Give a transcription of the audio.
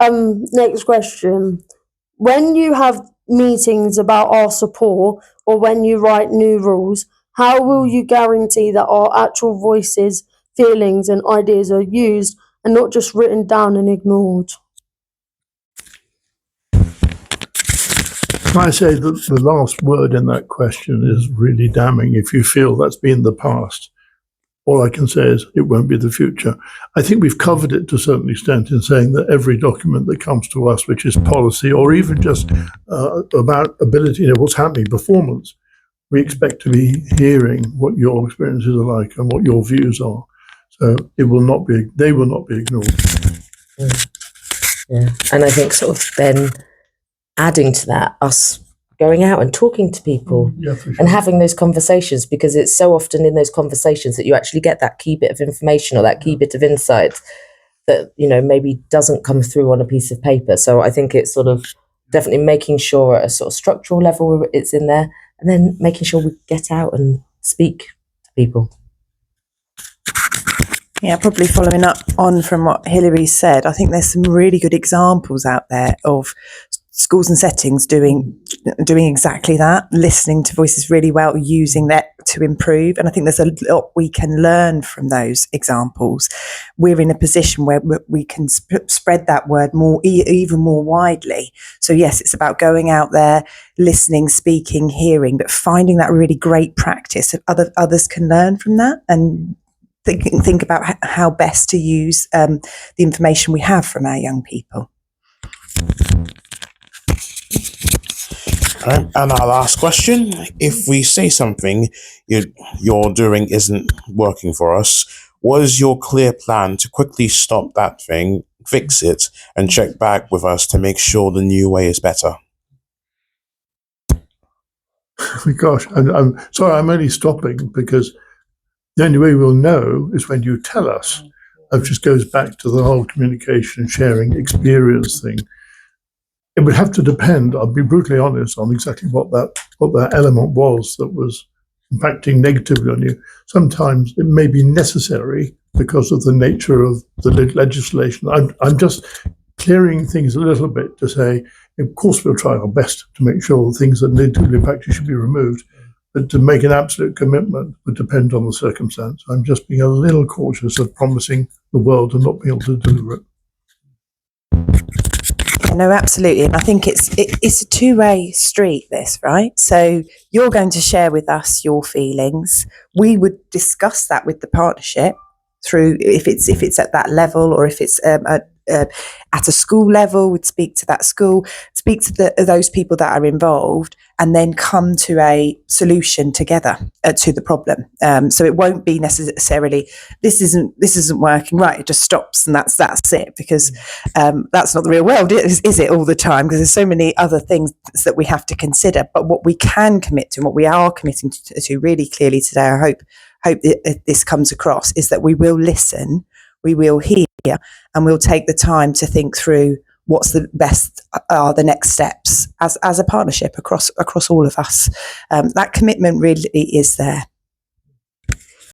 Next question. When you have meetings about our support or when you write new rules, how will you guarantee that our actual voices, feelings and ideas are used and not just written down and ignored? I say that the last word in that question is really damning. If you feel that's been the past, all I can say is it won't be the future. I think we've covered it to a certain extent in saying that every document that comes to us, which is policy or even just about ability, what's happening, performance, we expect to be hearing what your experiences are like and what your views are. So they will not be ignored. Yeah. And I think sort of then adding to that, us going out and talking to people and having those conversations, because it's so often in those conversations that you actually get that key bit of information or that key bit of insight that, maybe doesn't come through on a piece of paper. So I think it's sort of definitely making sure at a sort of structural level it's in there, and then making sure we get out and speak to people. Yeah, probably following up on from what Hilary said, I think there's some really good examples out there of schools and settings doing exactly that, listening to voices really well, using that to improve. And I think there's a lot we can learn from those examples. We're in a position where we can spread that word more, even more widely. So yes, it's about going out there, listening, speaking, hearing, but finding that really great practice that others can learn from that, and think about how best to use the information we have from our young people. And our last question: if we say something you're doing isn't working for us, what is your clear plan to quickly stop that thing, fix it, and check back with us to make sure the new way is better? Gosh, I'm sorry, I'm only stopping because the only way we'll know is when you tell us. It just goes back to the whole communication, sharing, experience thing. It would have to depend, I'll be brutally honest, on exactly what that element was that was impacting negatively on you. Sometimes it may be necessary because of the nature of the legislation. I'm just clearing things a little bit to say, of course we'll try our best to make sure the things that negatively impact you should be removed, but to make an absolute commitment would depend on the circumstance. I'm just being a little cautious of promising the world and not being able to deliver it. No, absolutely. And I think it's a two-way street, this, right? So you're going to share with us your feelings. We would discuss that with the partnership through, if it's at that level, or if it's at a school level, we'd speak to that school, speak to those people that are involved, and then come to a solution together to the problem. So it won't be necessarily this isn't working, right? It just stops and that's it, because that's not the real world, is it, all the time? Because there's so many other things that we have to consider. But what we can commit to, and what we are committing to really clearly today, I hope this comes across, is that we will listen, we will hear, and we'll take the time to think through what's the best are the next steps as a partnership across all of us. That commitment really is there.